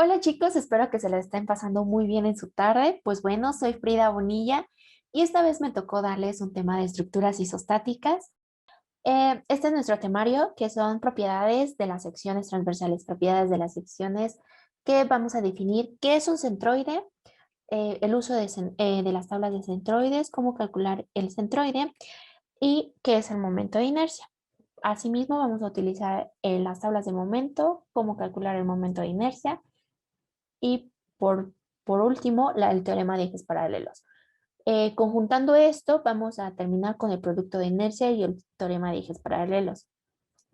Hola chicos, espero que se la estén pasando muy bien en su tarde. Pues bueno, soy Frida Bonilla y esta vez me tocó darles un tema de estructuras isostáticas. Este es nuestro temario, que son propiedades de las secciones transversales, propiedades de las secciones que vamos a definir qué es un centroide, el uso de las tablas de centroides, cómo calcular el centroide y qué es el momento de inercia. Asimismo, vamos a utilizar las tablas de momento, cómo calcular el momento de inercia y por último, el teorema de ejes paralelos. Conjuntando esto, vamos a terminar con el producto de inercia y el teorema de ejes paralelos,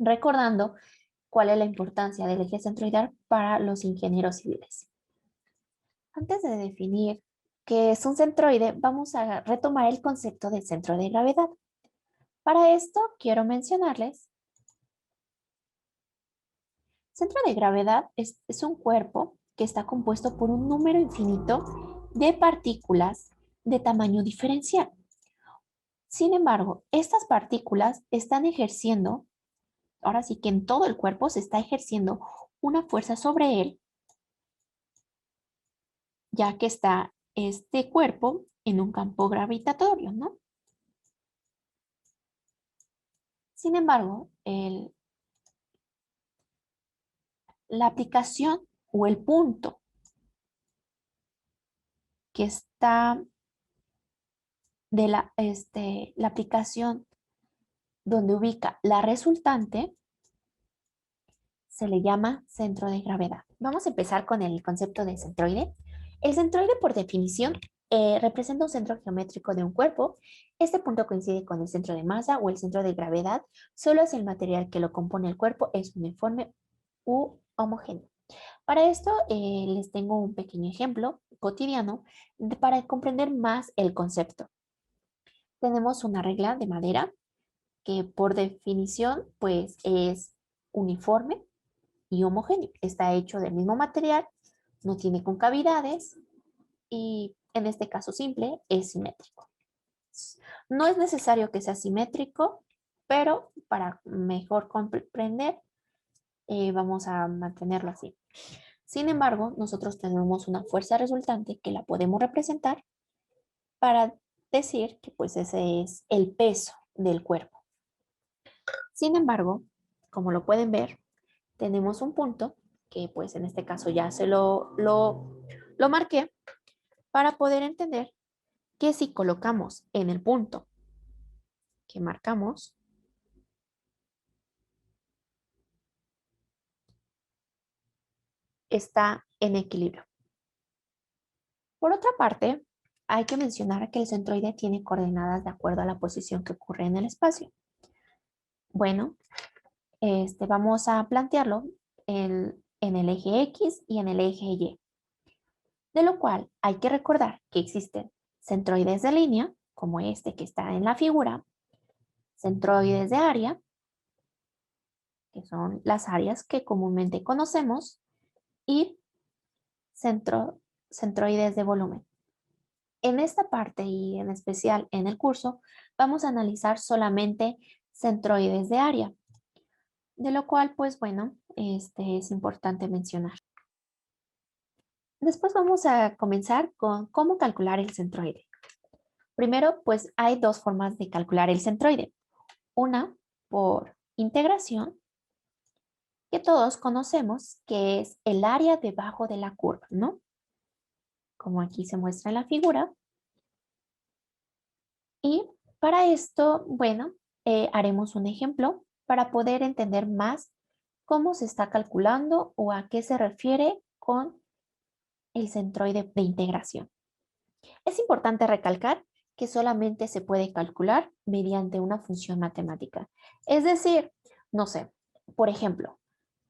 recordando cuál es la importancia del eje centroidal para los ingenieros civiles. Antes de definir qué es un centroide, vamos a retomar el concepto del centro de gravedad. Para esto, quiero mencionarles, centro de gravedad es un cuerpo que está compuesto por un número infinito de partículas de tamaño diferencial. Sin embargo, estas partículas están ejerciendo, ahora sí que en todo el cuerpo se está ejerciendo una fuerza sobre él, ya que está este cuerpo en un campo gravitatorio, ¿no? Sin embargo, la aplicación o el punto que está de la aplicación donde ubica la resultante se le llama centro de gravedad. Vamos a empezar con el concepto de centroide. El centroide, por definición, representa un centro geométrico de un cuerpo. Este punto coincide con el centro de masa o el centro de gravedad, solo si el material que lo compone el cuerpo es uniforme u homogéneo. Para esto, les tengo un pequeño ejemplo cotidiano para comprender más el concepto. Tenemos una regla de madera que por definición pues es uniforme y homogéneo. Está hecho del mismo material, no tiene concavidades y en este caso simple es simétrico. No es necesario que sea simétrico, pero para mejor comprender vamos a mantenerlo así. Sin embargo, nosotros tenemos una fuerza resultante que la podemos representar para decir que pues ese es el peso del cuerpo. Sin embargo, como lo pueden ver, tenemos un punto que pues en este caso ya lo marqué para poder entender que si colocamos en el punto que marcamos, está en equilibrio. Por otra parte, hay que mencionar que el centroide tiene coordenadas de acuerdo a la posición que ocurre en el espacio. Bueno, vamos a plantearlo en el eje X y en el eje Y, de lo cual hay que recordar que existen centroides de línea, como este que está en la figura, centroides de área, que son las áreas que comúnmente conocemos, y centroides de volumen. En esta parte y en especial en el curso, vamos a analizar solamente centroides de área, de lo cual, pues bueno, es importante mencionar. Después vamos a comenzar con cómo calcular el centroide. Primero, pues hay dos formas de calcular el centroide. Una por integración, que todos conocemos, que es el área debajo de la curva, ¿no? Como aquí se muestra en la figura. Y para esto, bueno, haremos un ejemplo para poder entender más cómo se está calculando o a qué se refiere con el centroide de integración. Es importante recalcar que solamente se puede calcular mediante una función matemática. Es decir, no sé, por ejemplo,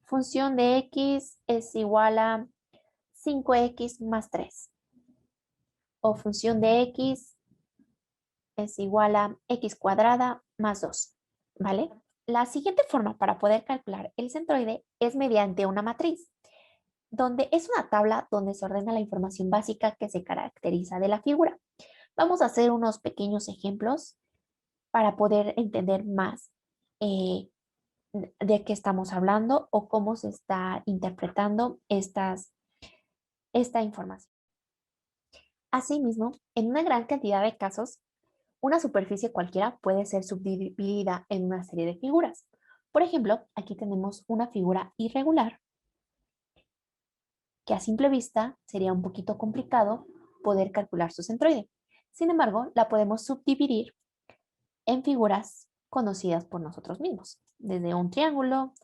función de x es igual a 5x más 3 o función de x es igual a x cuadrada más 2, ¿vale? La siguiente forma para poder calcular el centroide es mediante una matriz, donde es una tabla donde se ordena la información básica que se caracteriza de la figura. Vamos a hacer unos pequeños ejemplos para poder entender más de qué estamos hablando o cómo se está interpretando esta información. Asimismo, en una gran cantidad de casos, una superficie cualquiera puede ser subdividida en una serie de figuras. Por ejemplo, aquí tenemos una figura irregular que a simple vista sería un poquito complicado poder calcular su centroide. Sin embargo, la podemos subdividir en figuras conocidas por nosotros mismos, desde un triángulo,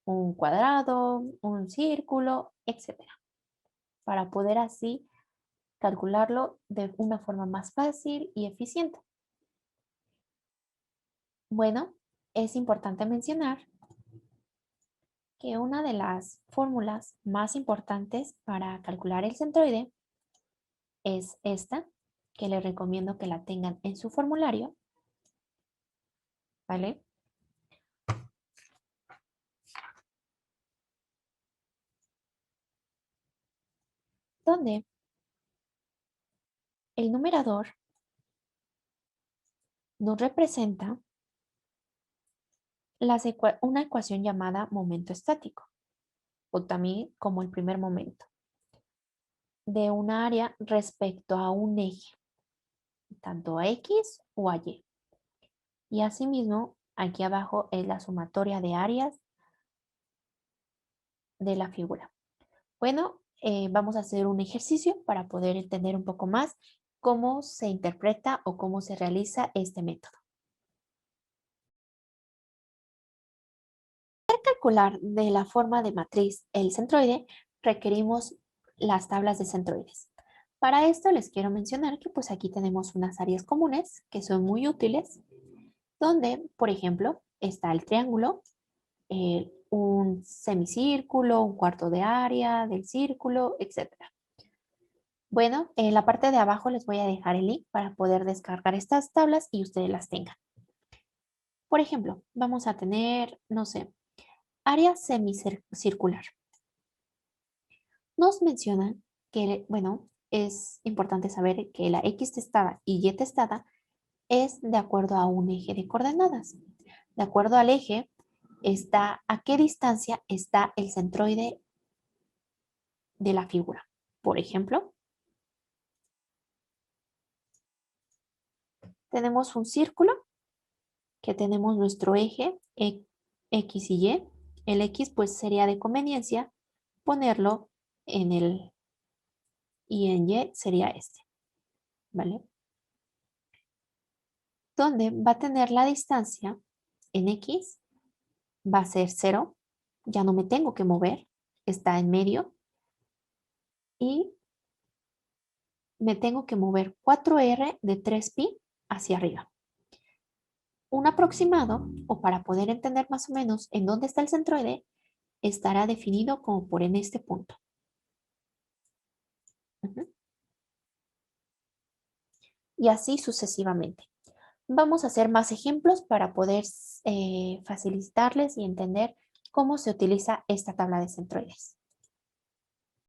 un cuadrado, un círculo, etcétera, para poder así calcularlo de una forma más fácil y eficiente. Bueno, es importante mencionar que una de las fórmulas más importantes para calcular el centroide es esta, que les recomiendo que la tengan en su formulario, ¿vale? Donde el numerador nos representa una ecuación llamada momento estático, o también como el primer momento, de un área respecto a un eje, tanto a X o a Y. Y asimismo, aquí abajo es la sumatoria de áreas de la figura. Bueno, vamos a hacer un ejercicio para poder entender un poco más cómo se interpreta o cómo se realiza este método. Para calcular de la forma de matriz el centroide, requerimos las tablas de centroides. Para esto les quiero mencionar que pues aquí tenemos unas áreas comunes que son muy útiles, donde, por ejemplo, está el triángulo, un semicírculo, un cuarto de área del círculo, etcétera. Bueno, en la parte de abajo les voy a dejar el link para poder descargar estas tablas y ustedes las tengan. Por ejemplo, vamos a tener, no sé, área semicircular. Nos mencionan que, bueno, es importante saber que la X testada y Y testada es de acuerdo a un eje de coordenadas. De acuerdo al eje, está a qué distancia está el centroide de la figura. Por ejemplo, tenemos un círculo que tenemos nuestro eje X y Y. El X pues sería de conveniencia ponerlo en el y en Y sería este, ¿vale? Donde va a tener la distancia en X va a ser 0, ya no me tengo que mover, está en medio y me tengo que mover 4R de 3pi hacia arriba. Un aproximado, o para poder entender más o menos en dónde está el centroide, estará definido como por en este punto. Y así sucesivamente. Vamos a hacer más ejemplos para poder facilitarles y entender cómo se utiliza esta tabla de centroides.